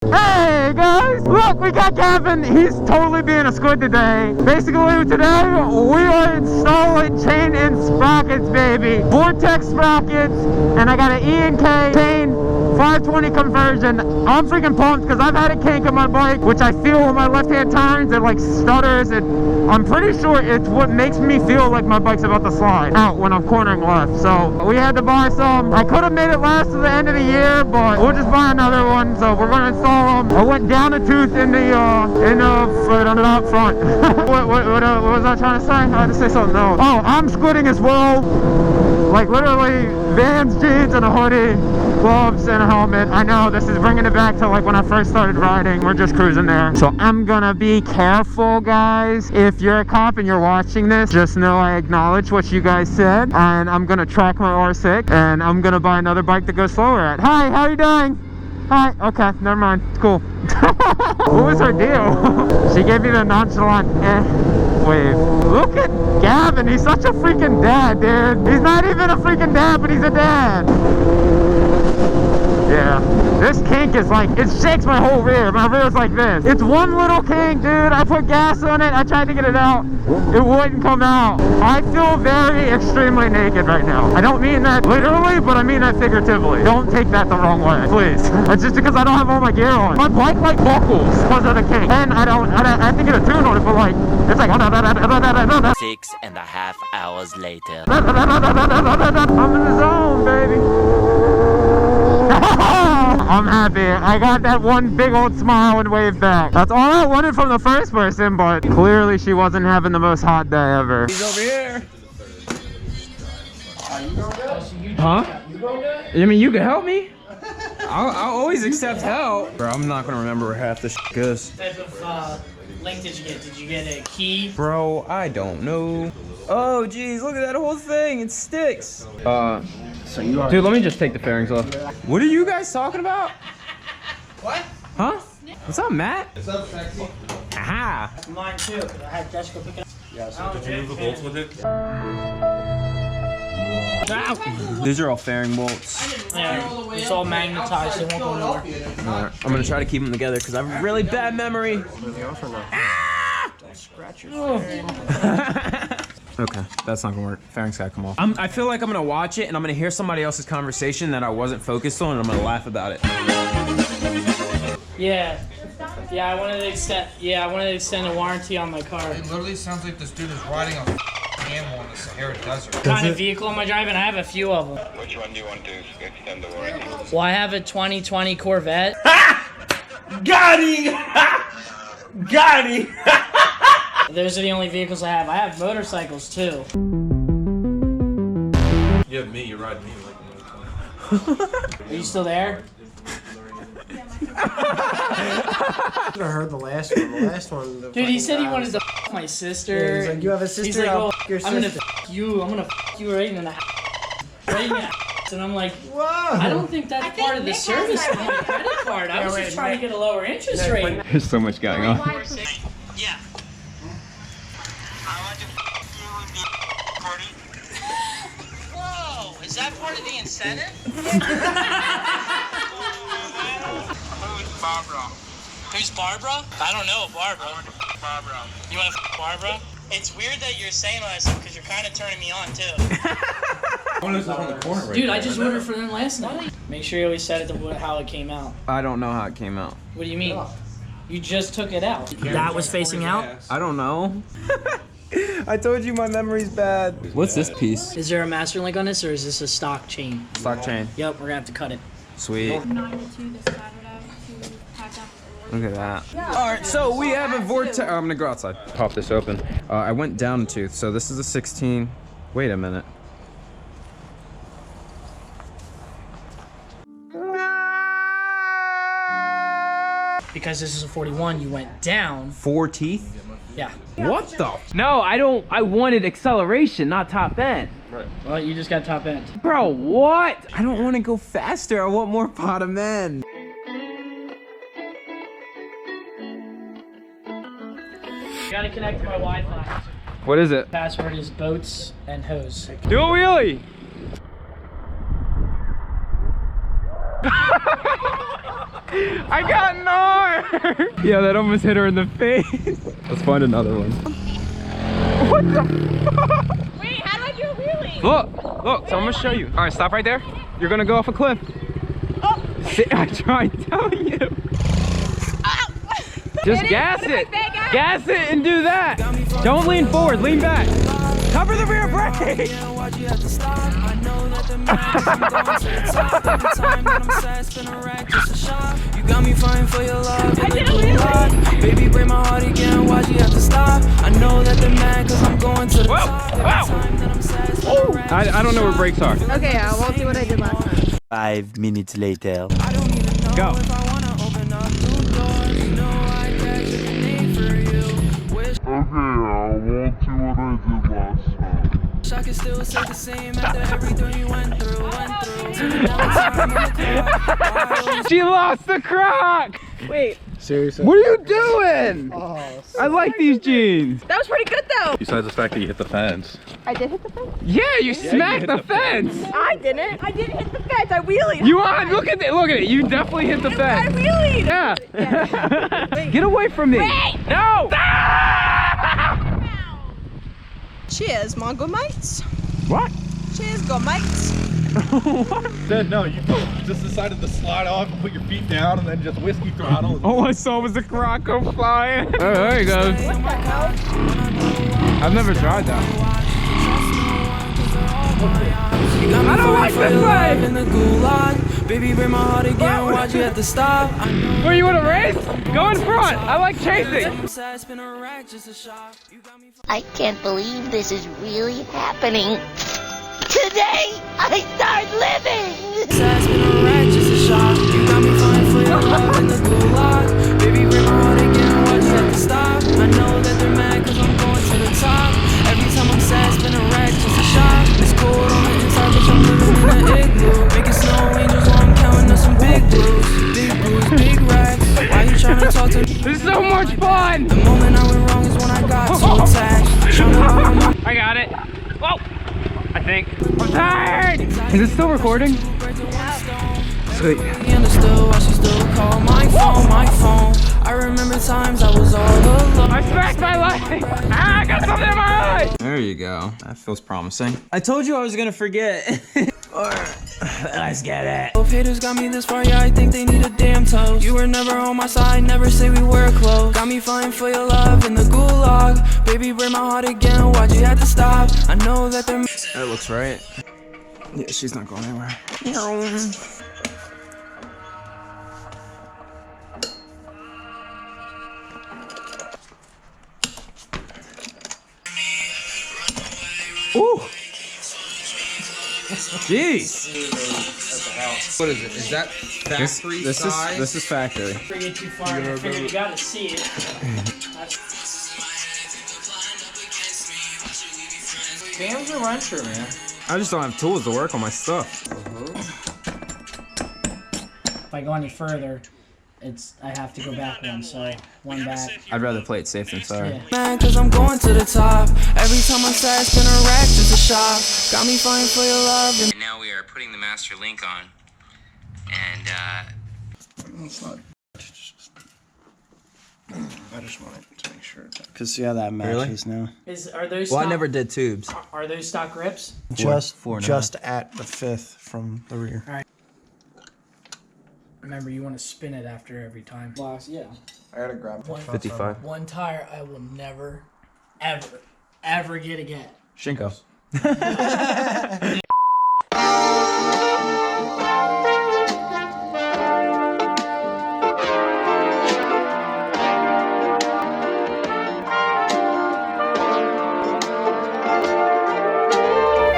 Hey guys, look, we got Gavin. He's totally being a squid today. Basically today, we are installing chain and sprockets, baby. Vortex sprockets, and I got an E and K chain 520 conversion. I'm freaking pumped because I've had a kink on my bike, which I feel when my left-hand turns, it like stutters, and I'm pretty sure it's what makes me feel like my bike's about to slide out when I'm cornering left. So we had to buy some. I could have made it last to the end of the year, but we'll just buy another one. So we're gonna install them. I went down a tooth in the up front. what was I trying to say? I had to say something else. Oh, I'm squidding as well. Like literally Vans, jeans, and a hoodie, gloves, and a helmet. I know this is bringing it back to like when I first started riding. We're just cruising there. So I'm gonna be careful, guys. If you're a cop and you're watching this, just know I acknowledge what you guys said, and I'm gonna track my R6, and I'm gonna buy another bike to go slower at. Hi, how are you doing? Hi. Okay, never mind. It's cool. What was her deal? She gave me the nonchalant wave. Look at Gavin. He's such a freaking dad, dude. He's not even a freaking dad, but he's a dad. Yeah. This kink is like, it shakes my whole rear. My rear's like this. It's one little kink, dude. I put gas on it. I tried to get it out. It wouldn't come out. I feel very extremely naked right now. I don't mean that literally, but I mean that figuratively. Don't take that the wrong way, please. It's just because I don't have all my gear on. My bike like buckles because of the kink. And I think it's a tune on it, but like, it's like 6.5 hours later. I'm in the zone, baby. I'm happy. I got that one big old smile and wave back. That's all I wanted from the first person, but clearly she wasn't having the most hot day ever. He's over here. Huh? I mean, you can help me. I'll always accept help. Bro, I'm not gonna remember where half this shit is. What type of link did you get? Did you get a key? Bro, I don't know. Oh, geez, look at that whole thing. It sticks. So you are. Dude, let me just take the fairings off. What are you guys talking about? What? Huh? What's up, Matt? What's up, sexy? Aha! Mine too. I had Jessica pick it up. Yeah, so did you move the bolts with it? Ow. These are all fairing bolts. Yeah, it's all magnetized. They won't go nowhere. Alright, I'm gonna try to keep them together because I have a really bad memory. Ah! Don't scratch your fairing. Okay, that's not gonna work. Fairings gotta come off. I feel like I'm gonna watch it and I'm gonna hear somebody else's conversation that I wasn't focused on and I'm gonna laugh about it. Yeah. Yeah, I wanted to extend a warranty on my car. It literally sounds like this dude is riding a camel in the Sahara Desert. What kind of vehicle am I driving? I have a few of them. Which one do you want to extend the warranty? Well, I have a 2020 Corvette. Got him! Got him! Those are the only vehicles I have. I have motorcycles too. You have me, you ride me like Are you still there? I heard the last one. The last one. Dude, he said he wanted to f my sister. Yeah, he's like, you have a sister. He's like, I'll oh, f your I'm gonna sister. f you. I'm gonna f you right in the right in the and I'm like, Whoa! I don't think that's part of the service on the credit card. I was just trying to get a lower interest rate. There's so much going on. Yeah. I want to you in the party. Whoa, is that part of the incentive? Who's Barbara? Who's Barbara? I don't know Barbara. I want to Barbara. You want to Barbara? It's weird that you're saying all that stuff because you're kind of turning me on too. One is on the corner right Dude, there. I just ordered for them last night. Make sure you always set it to how it came out. I don't know how it came out. What do you mean? You just took it out. That was facing out? I don't know. I told you my memory's bad. What's this piece? Is there a master link on this or is this a stock chain? Stock chain. Yep, we're gonna have to cut it. Sweet. 9 to 2 this Saturday to Packtalk. Look at that. All right, so we have a vortex. I'm gonna go outside. Pop this open. I went down a tooth, so this is a 16. Wait a minute. Because this is a 41, you went down. 4 teeth? Yeah. What the? No, I don't. I wanted acceleration, not top end. Right. Well, you just got top end. Bro, what? I don't want to go faster. I want more bottom end. You gotta connect to my Wi-Fi. What is it? Password is boats and hose. Do a wheelie. I got an arm! Yeah, that almost hit her in the face. Let's find another one. What the fuck? Wait, how do I do a wheelie? Look, so I'm gonna show you. All right, stop right there. You're gonna go off a cliff. Oh. I tried telling you. Just gas it. Gas it and do that. Don't lean forward, lean back. Cover the rear brake. You got me flying for your love. Baby, break my heart again. Why'd you have to stop? I know that they're mad because I'm going to the top. I don't know where brakes are. Okay, I won't do what I did last time. 5 minutes later. I don't even know Go. if I want to open up new doors. You know I got your name for you. Wish Okay, I won't do what I did last time. I could still say the same after everything you went through. She lost the croc. Wait, Seriously? What are you doing? Oh, I like these jeans. that was pretty good though. Besides the fact that you hit the fence. I did hit the fence. Yeah, you smacked the fence. I didn't. I didn't hit the fence. I wheelied. You on? Look at it. Look at it. You definitely hit the I fence. wheelied. Yeah. Wait. Get away from me. Wait. No. Cheers, Mongo mates. What? Cheers, go mates. Then no, you just decided to slide off and put your feet down and then just whiskey throttle. All I saw was a croc go flying. Oh, there he goes. What the hell? I've never tried that. I don't like this way. In the gulag. Baby, break my heart again. Why'd you have to stop? Where you want to race? Go in front. I like chasing. I can't believe this is really happening. Today, I start living! You got me flying for your love in the gulag. Baby, break my heart again. Why'd you have to stop? I know that they're mad because I'm going to the top. Every time I'm sad, spin a rack, just a shot. It's cold on the inside, but I'm living in an igloo. Making snow angels while I'm counting up some big blues. Big blues, big racks. Why you trying to talk to me? This is so much fun. The moment I went wrong is when I got so attached. I got it. Whoa. I think. I'm tired. Is it still recording? Sweet. He understood why she still called my phone. I remember times I was all alone. I smacked my leg. Ah, I got something in my eye. There you go. That feels promising. I told you I was gonna forget. Let's get it. If haters got me this far, yeah, I think they need a damn toast. You were never on my side, never say we were close. Got me flying for your love in the gulag. Baby, break my heart again. Why'd you have to stop? I know that they're. That looks right. Yeah, she's not going anywhere. Ooh. Jeez. What is it? Is that factory size? This is factory. Before you get too far, I figure you gotta see it. Cam's a wrencher, man. I just don't have tools to work on my stuff. If I go any further, I have to go back one, so one back. I'd rather play it safe than sorry. Yeah. Man, cause I'm going to the top. Every time I'm sad, spin a rack, just a shot. Got me flying for your love. And now we are putting the master link on. And, It's not. I just wanted to make sure. Cause see how that matches now. Are those? Well, stock, I never did tubes. Are those stock grips? Just four at the fifth from the rear. All right. Remember, you want to spin it after every time. Yeah. I gotta grab 55. One tire I will never, ever get again. Shinko. Yeah,